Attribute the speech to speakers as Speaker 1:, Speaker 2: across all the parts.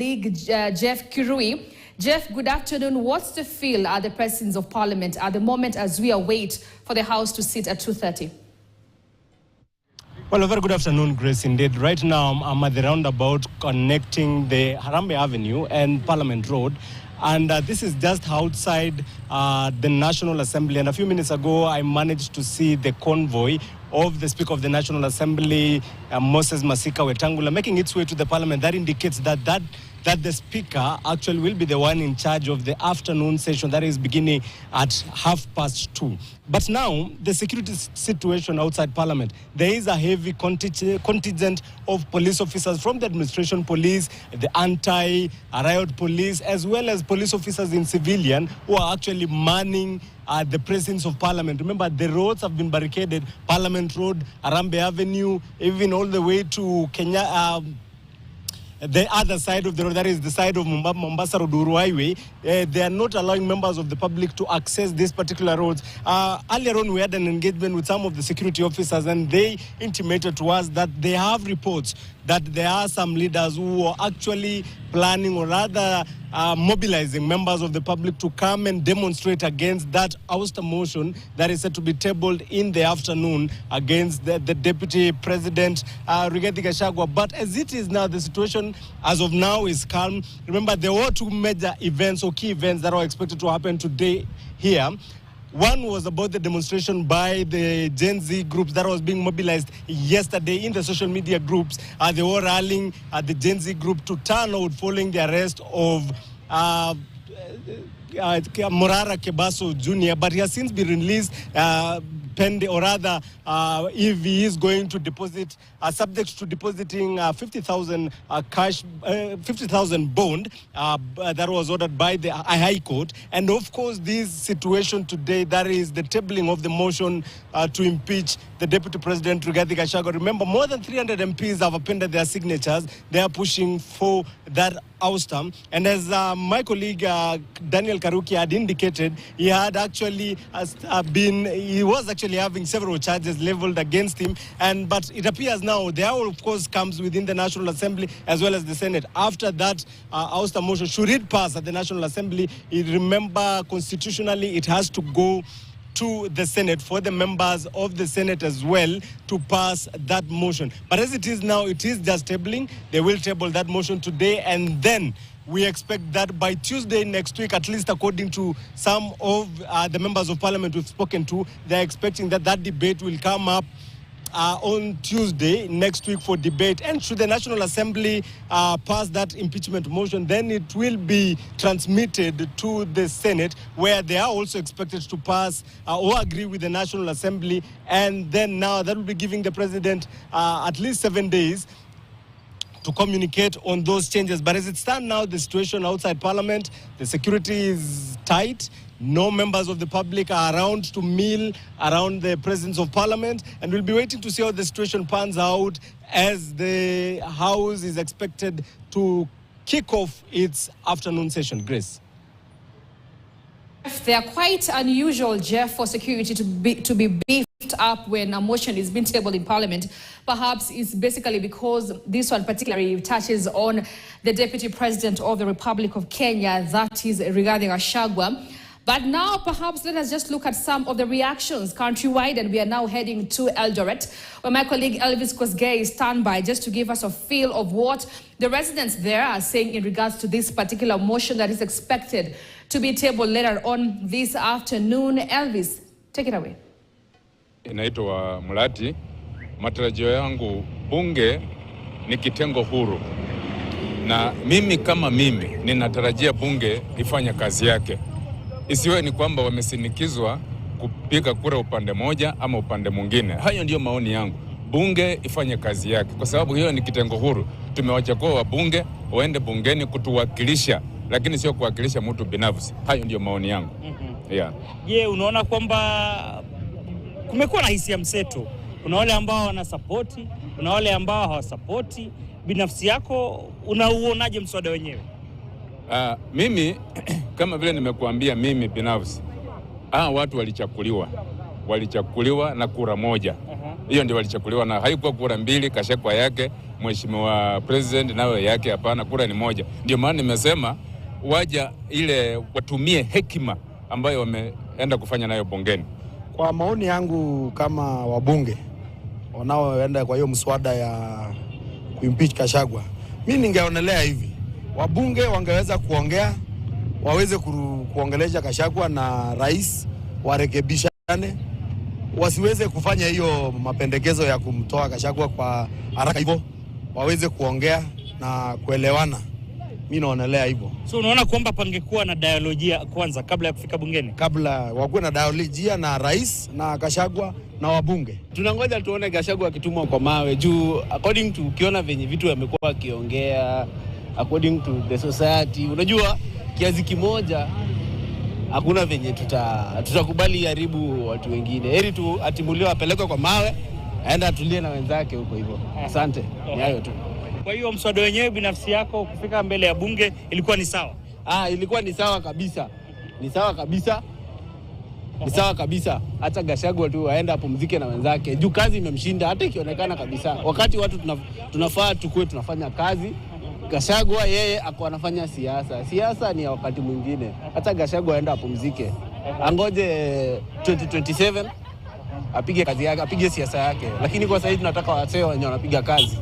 Speaker 1: Jeff Kirui. Jeff, good afternoon. What's the feel at the presence of Parliament at the moment as we await for the House to sit at 2:30?
Speaker 2: Well, a very good afternoon, Grace. Indeed, right now I'm at the roundabout connecting the Harambee Avenue and Parliament Road. And this is just outside the National Assembly. And a few minutes ago, I managed to see the convoy of the Speaker of the National Assembly, Moses Masika Wetangula, making its way to the Parliament. That indicates that the Speaker actually will be the one in charge of the afternoon session that is beginning at 2:30. But now, the security situation outside Parliament, there is a heavy contingent of police officers from the administration police, the anti-riot police, as well as police officers in civilian who are actually manning the presence of Parliament. Remember, the roads have been barricaded, Parliament Road, Harambee Avenue, even all the way to Kenya, the other side of the road, that is the side of Mombasa Road Highway. They are not allowing members of the public to access these particular roads. Earlier on, we had an engagement with some of the security officers, and they intimated to us that they have reports that there are some leaders who are actually planning, or rather mobilizing members of the public to come and demonstrate against that ouster motion that is said to be tabled in the afternoon against the Deputy President, Rigathi Gachagua. But as it is now, the situation as of now is calm. Remember, there were two major events or key events that are expected to happen today here. One was about the demonstration by the Gen Z groups that was being mobilized yesterday in the social media groups. They were rallying the Gen Z group to turn out following the arrest of Morara Kebaso Jr., but he has since been released or rather, if he is going to deposit, subject to depositing 50,000 cash, 50,000 bond that was ordered by the High Court. And of course, this situation today, that is the tabling of the motion to impeach the Deputy President, Rigathi Gachagua. Remember, more than 300 MPs have appended their signatures. They are pushing for that ouster. And as my colleague Daniel Karuki had indicated, he had actually he was actually having several charges leveled against him. But it appears now they are, of course, comes within the National Assembly as well as the Senate. After that ouster motion, should it pass at the National Assembly, remember constitutionally it has to go to the Senate for the members of the Senate as well to pass that motion. But as it is now, it is just tabling. They will table that motion today, and then we expect that by Tuesday next week, at least according to some of the members of Parliament we've spoken to, they're expecting that debate will come up on Tuesday next week for debate. And should the National Assembly pass that impeachment motion, then it will be transmitted to the Senate, where they are also expected to pass or agree with the National Assembly. And then now that will be giving the President at least 7 days to communicate on those changes. But as it stands now, the situation outside Parliament, the security is tight. No members of the public are around to mill around the presence of Parliament, and we'll be waiting to see how the situation pans out as the House is expected to kick off its afternoon session. Grace.
Speaker 1: They are quite unusual, Jeff, for security to be beefed up when a motion is being tabled in Parliament. Perhaps it's basically because this one particularly touches on the Deputy President of the Republic of Kenya, that is Rigathi Gachagua. But now, perhaps, let us just look at some of the reactions countrywide, and we are now heading to Eldoret, where my colleague Elvis Kosgei is standby just to give us a feel of what the residents there are saying in regards to this particular motion that is expected to be tabled later on this afternoon. Elvis, take it away.
Speaker 3: Inaitwa Mulati. Matarajio yangu, bunge ni kitengo huru, na mimi kama mimi ninatarajia bunge ifanye kazi yake. Isiwe ni kwamba wamesinikizwa kupiga kura upande moja ama upande mwingine. Hayo ndio maoni yangu. Bunge ifanye kazi yake, kwa sababu hiyo ni kitengo huru. Tumewachagua wabunge waende bungeni kutuwakilisha, lakini sio kuwakilisha mtu binafsi. Hayo ndio maoni yangu. Yeah.
Speaker 4: Je, unaona kwamba kumekuwa na hisia mseto? Kuna wale ambao wanasapoti, kuna wale ambao hawasapoti. Binafsi yako unauonaje mswada wenyewe?
Speaker 3: Mimi kama vile nimekuambia, mimi binafsi watu walichakuliwa na kura moja. Hiyo ndio walichakuliwa, na haikuwa kura mbili, Gachagua yake, mheshimiwa president nayo yake, hapana, kura ni moja. Ndio maana nimesema waja ile watumie hekima ambayo wameenda kufanya nayo bungeni.
Speaker 5: Kwa maoni yangu kama wabunge wanaoenda kwa hiyo mswada ya kuimpeach Gachagua, mimi ningeonelea hivi, wabunge wangeweza kuongea, waweze kuongelesha Gachagua na rais, warekebishane, wasiweze kufanya hiyo mapendekezo ya kumtoa Gachagua kwa haraka hivyo, waweze kuongea na kuelewana. Mimi naonelea hivyo.
Speaker 4: So unaona kwamba pangekuwa na dialogia kwanza kabla ya kufika bungeni?
Speaker 5: Kabla wakuwe na dialogia na rais na Gachagua na wabunge.
Speaker 6: Tunangoja tuone Gachagua akitumwa kwa mawe juu according to ukiona venye vitu yamekuwa akiongea, according to the society, unajua kiasi kimoja hakuna venye tutakubali haribu watu wengine. Heri tu atimuliwe, apelekwe kwa mawe, aenda atulie na wenzake huko hivyo. Asante. Ni hayo tu.
Speaker 4: Kwa hiyo mswada wenyewe binafsi yako kufika mbele ya bunge ilikuwa ni sawa?
Speaker 6: Ilikuwa ni sawa kabisa. Ni sawa kabisa. Ni sawa kabisa. Hata Gachagua tu aenda apumzike na wenzake. Juu kazi imemshinda, hata ikionekana kabisa. Wakati watu tunafaa tukue tunafanya kazi, Gachagua yeye ako anafanya siasa. Siasa ni ya wakati mwingine. Hata Gachagua aenda apumzike. Angoje 2027 apige kazi yake, apige siasa yake. Lakini kwa sasa tunataka wasee wenye wanapiga kazi.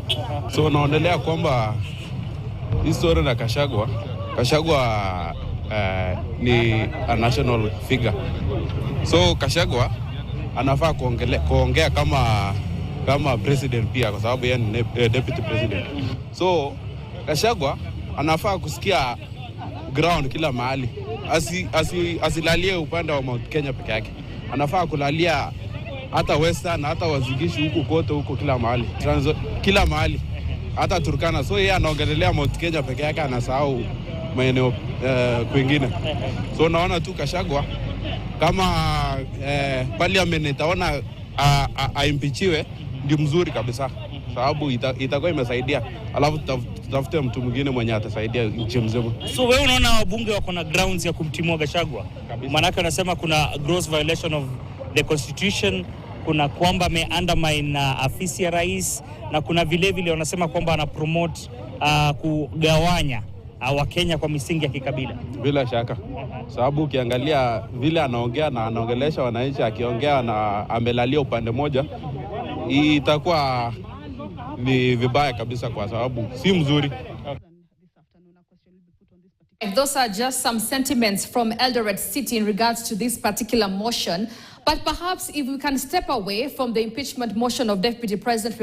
Speaker 3: So naonelea kwamba historia na Gachagua ni a national figure. So Gachagua anafaa kuongea kama president pia, kwa sababu yeye ni deputy president. So Gachagua anafaa kusikia ground kila mahali. Asilalie upande wa Mount Kenya peke yake. Anafaa kulalia hata Western, hata Wazigishi huko kote huko, kila mahali, hata Turkana. So yeye anaongelea Mount Kenya peke yake, anasahau maeneo kwingine. So naona tu Gachagua kama parliament itaona aimpichiwe ndio mzuri kabisa, sababu itakuwa imesaidia, alafu tutafute mtu mwingine mwenye atasaidia nchi mzima.
Speaker 4: So wewe unaona wabunge wako na grounds ya kumtimua Gachagua? Maana yake wanasema kuna gross violation of the constitution, kuna kwamba ameundermine afisi ya rais, na kuna vile wanasema kwamba ana promote kugawanya Wakenya kwa misingi ya kikabila.
Speaker 3: Bila shaka, sababu ukiangalia vile anaongea na anaongelesha wananchi, akiongea na amelalia upande moja, itakuwa ni vibaya kabisa, kwa sababu si mzuri.
Speaker 1: Those are just some sentiments from Eldoret City in regards to this particular motion. But perhaps if we can step away from the impeachment motion of Deputy President